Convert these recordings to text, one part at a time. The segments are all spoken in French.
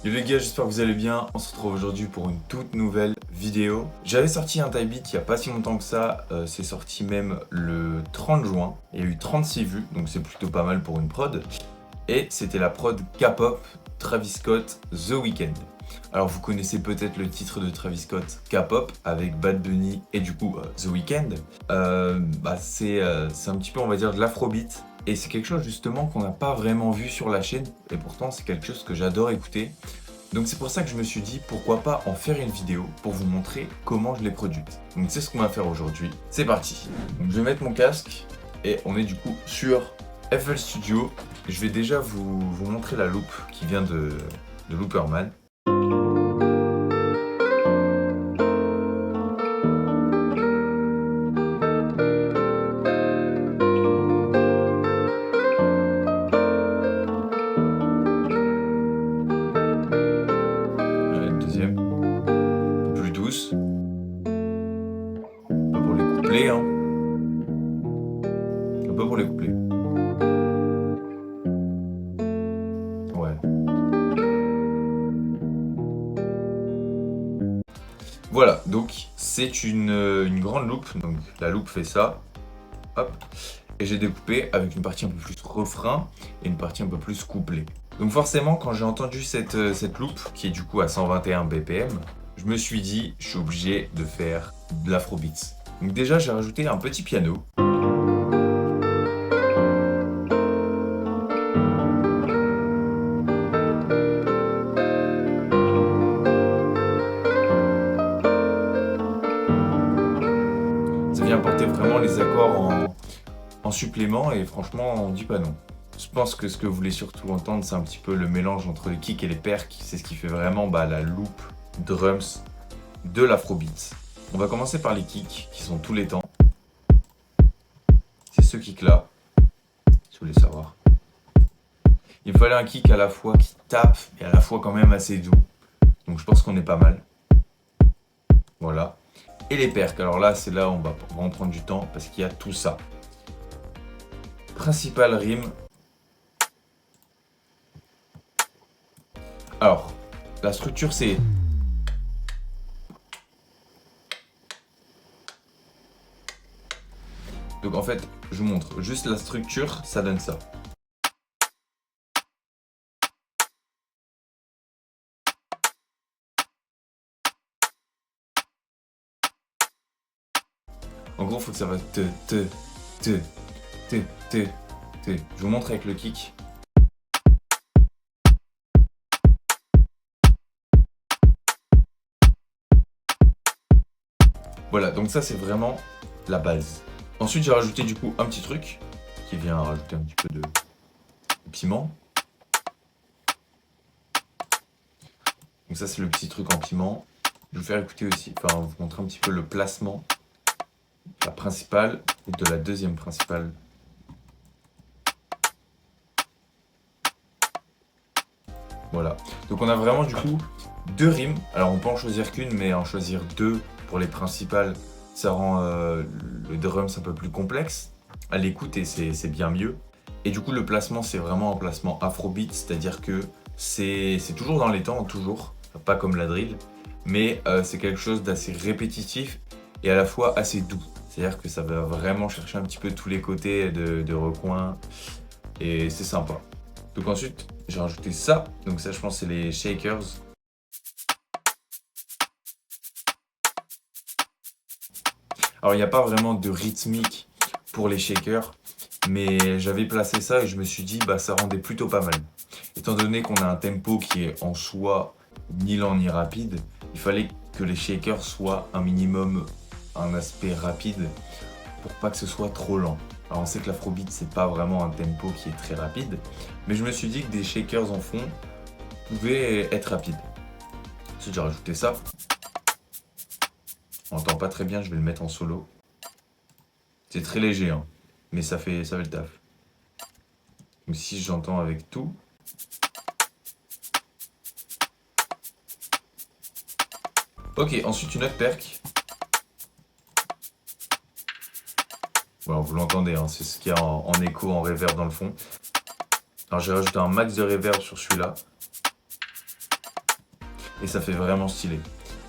Yo les gars, j'espère que vous allez bien. On se retrouve aujourd'hui pour une toute nouvelle vidéo. J'avais sorti un type beat il n'y a pas si longtemps que ça. C'est sorti même le 30 juin. Il y a eu 36 vues, donc c'est plutôt pas mal pour une prod. Et c'était la prod K-pop, Travis Scott, The Weeknd. Alors vous connaissez peut-être le titre de Travis Scott, K-pop, avec Bad Bunny et du coup The Weeknd. C'est un petit peu, on va dire, de l'afrobeat. Et c'est quelque chose justement qu'on n'a pas vraiment vu sur la chaîne. Et pourtant c'est quelque chose que j'adore écouter. Donc c'est pour ça que je me suis dit pourquoi pas en faire une vidéo pour vous montrer comment je l'ai produite. Donc c'est ce qu'on va faire aujourd'hui. C'est parti. Donc je vais mettre mon casque et on est du coup sur FL Studio. Je vais déjà vous montrer la loupe qui vient de Looperman. Une deuxième, un peu plus douce. Pas pour les couplets, hein. Un peu pour les couplets. Ouais. Voilà, donc c'est une grande loupe. Donc la loupe fait ça. Hop. Et j'ai découpé avec une partie un peu plus refrain et une partie un peu plus couplée. Donc forcément, quand j'ai entendu cette loupe, qui est du coup à 121 BPM, je me suis dit, je suis obligé de faire de l'afrobeats. Donc déjà, j'ai rajouté un petit piano. Ça vient apporter vraiment les accords en supplément et franchement, on dit pas non. Je pense que ce que vous voulez surtout entendre, c'est un petit peu le mélange entre les kicks et les percs. C'est ce qui fait vraiment la loupe drums de l'afrobeat. On va commencer par les kicks qui sont tous les temps. C'est ce kick là, si vous voulez savoir. Il me fallait un kick à la fois qui tape et à la fois quand même assez doux. Donc je pense qu'on est pas mal. Voilà. Et les percs, alors là c'est là où on va vraiment prendre du temps parce qu'il y a tout ça. Principale rime. Alors, la structure c'est... Donc en fait, je vous montre juste la structure, ça donne ça. En gros, il faut que ça va te. Je vous montre avec le kick. Voilà, donc ça c'est vraiment la base. Ensuite, j'ai rajouté du coup un petit truc qui vient rajouter un petit peu de piment. Donc ça c'est le petit truc en piment. Je vais vous faire écouter aussi, enfin vous montrer un petit peu le placement de la principale et de la deuxième principale. Voilà. Donc on a vraiment du coup deux rimes. Alors on peut en choisir qu'une, mais en choisir deux pour les principales, ça rend le drums un peu plus complexe à l'écoute et c'est bien mieux. Et du coup le placement c'est vraiment un placement afrobeat, c'est-à-dire que c'est toujours dans les temps, toujours, pas comme la drill, mais c'est quelque chose d'assez répétitif et à la fois assez doux. C'est-à-dire que ça va vraiment chercher un petit peu tous les côtés de recoin et c'est sympa. Donc ensuite, j'ai rajouté ça. Donc ça, je pense, c'est les shakers. Alors, il n'y a pas vraiment de rythmique pour les shakers, mais j'avais placé ça et je me suis dit, ça rendait plutôt pas mal. Étant donné qu'on a un tempo qui est en soi ni lent ni rapide, il fallait que les shakers soient un minimum un aspect rapide pour pas que ce soit trop lent. Alors on sait que l'afrobeat c'est pas vraiment un tempo qui est très rapide, mais je me suis dit que des shakers en fond pouvaient être rapides. Ensuite j'ai rajouté ça. On n'entend pas très bien, je vais le mettre en solo. C'est très léger, hein, mais ça fait le taf. Donc si j'entends avec tout. Ok, ensuite une autre perc. Voilà, vous l'entendez, hein, c'est ce qu'il y a en écho, en reverb dans le fond. Alors j'ai rajouté un max de reverb sur celui-là. et ça fait vraiment stylé.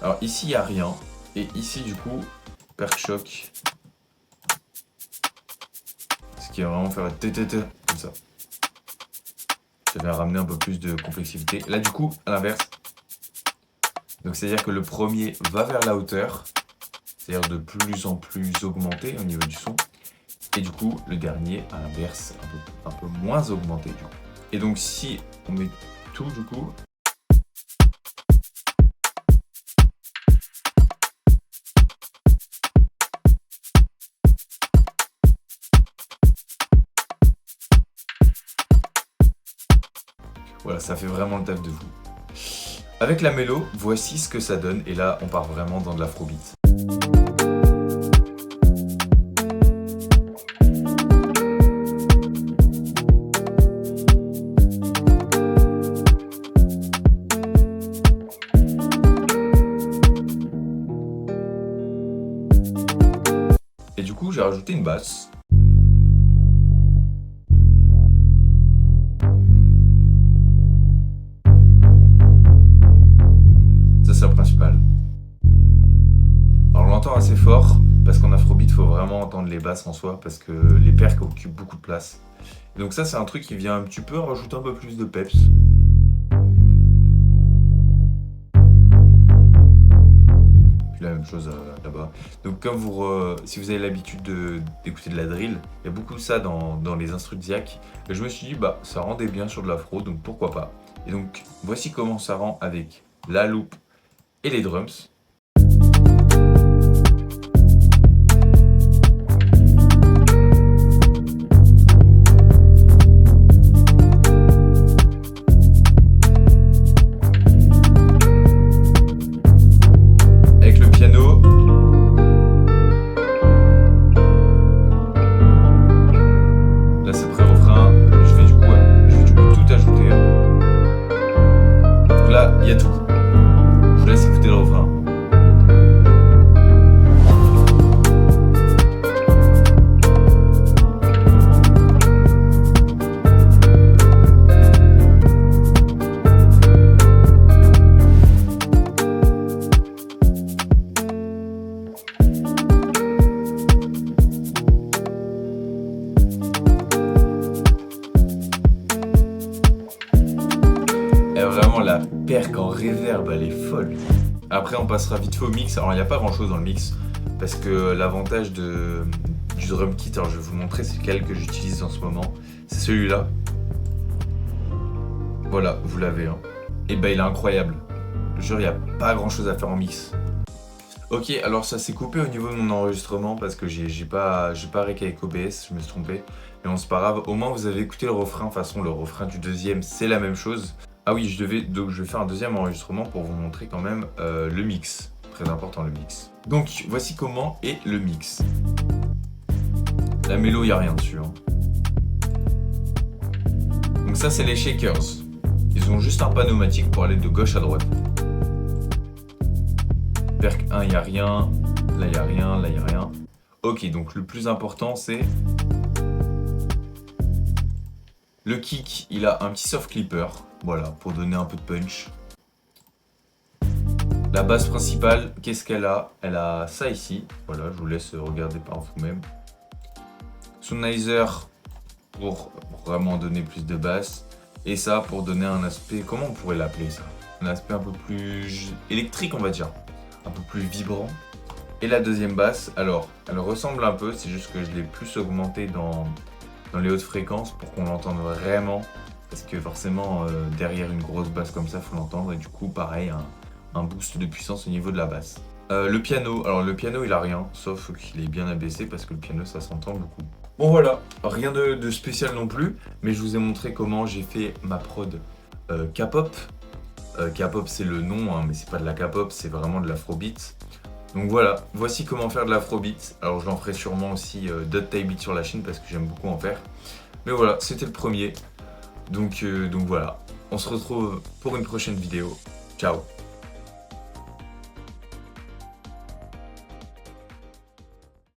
Alors ici il n'y a rien, et ici du coup, perc choc, ce qui va vraiment faire comme ça. Ça va ramener un peu plus de complexité. Là du coup, à l'inverse, donc c'est-à-dire que le premier va vers la hauteur, c'est-à-dire de plus en plus augmenté au niveau du son. Et du coup, le dernier, à l'inverse, un peu moins augmenté du coup. Et donc si on met tout du coup... Voilà, ça fait vraiment le taf de vous. Avec la mélo, voici ce que ça donne. Et là, on part vraiment dans de l'afrobeat. Et du coup, j'ai rajouté une basse. Ça, c'est le principal. Alors, on l'entend assez fort, parce qu'en afrobeat, il faut vraiment entendre les basses en soi, parce que les percs occupent beaucoup de place. Et donc ça, c'est un truc qui vient un petit peu rajouter un peu plus de peps. La même chose là-bas. Donc comme si vous avez l'habitude d'écouter de la drill, il y a beaucoup de ça dans les instrus de Ziak. Et je me suis dit, bah ça rendait bien sur de l'afro, donc pourquoi pas. Et donc voici comment ça rend avec la loupe et les drums. Il y a tout. Je vous laisse écouter le refrain. Vraiment la perc en reverb elle est folle. Après on passera vite fait au mix. Alors il n'y a pas grand chose dans le mix parce que l'avantage du drum kit, alors je vais vous montrer, c'est lequel que j'utilise en ce moment, c'est celui-là. Voilà, vous l'avez hein. Et bah il est incroyable. Je jure, il n'y a pas grand chose à faire en mix. Ok, alors ça s'est coupé au niveau de mon enregistrement parce que j'ai pas rec avec OBS, je me suis trompé. Mais bon c'est pas grave, au moins vous avez écouté le refrain. De toute façon le refrain du deuxième c'est la même chose. Ah oui, donc je vais faire un deuxième enregistrement pour vous montrer quand même le mix. Très important le mix. Donc voici comment est le mix. La mélo, il n'y a rien dessus. Hein. Donc ça c'est les shakers. Ils ont juste un pneumatique pour aller de gauche à droite. Perc 1, il n'y a rien. Là, il n'y a rien. Là, il n'y a rien. Ok, donc le plus important c'est... Le kick, il a un petit soft clipper. Voilà, pour donner un peu de punch. La basse principale, qu'est-ce qu'elle a? Elle a ça ici. Voilà, je vous laisse regarder par vous-même. Sonizer pour vraiment donner plus de basse. Et ça pour donner un aspect, comment on pourrait l'appeler ça? Un aspect un peu plus électrique on va dire. Un peu plus vibrant. Et la deuxième basse, alors, elle ressemble un peu, c'est juste que je l'ai plus augmentée dans les hautes fréquences pour qu'on l'entende vraiment. Parce que forcément, derrière une grosse basse comme ça, il faut l'entendre. Et du coup, pareil, un boost de puissance au niveau de la basse. Le piano, alors le piano, il a rien, sauf qu'il est bien abaissé parce que le piano, ça s'entend beaucoup. Bon voilà, rien de spécial non plus, mais je vous ai montré comment j'ai fait ma prod K-pop. K-pop, c'est le nom, hein, mais c'est pas de la K-pop, c'est vraiment de l'afrobeat. Donc voilà, voici comment faire de l'afrobeat. Alors je l'en ferai sûrement aussi d'autres type beats sur la chaîne parce que j'aime beaucoup en faire. Mais voilà, c'était le premier. Donc voilà, on se retrouve pour une prochaine vidéo. Ciao.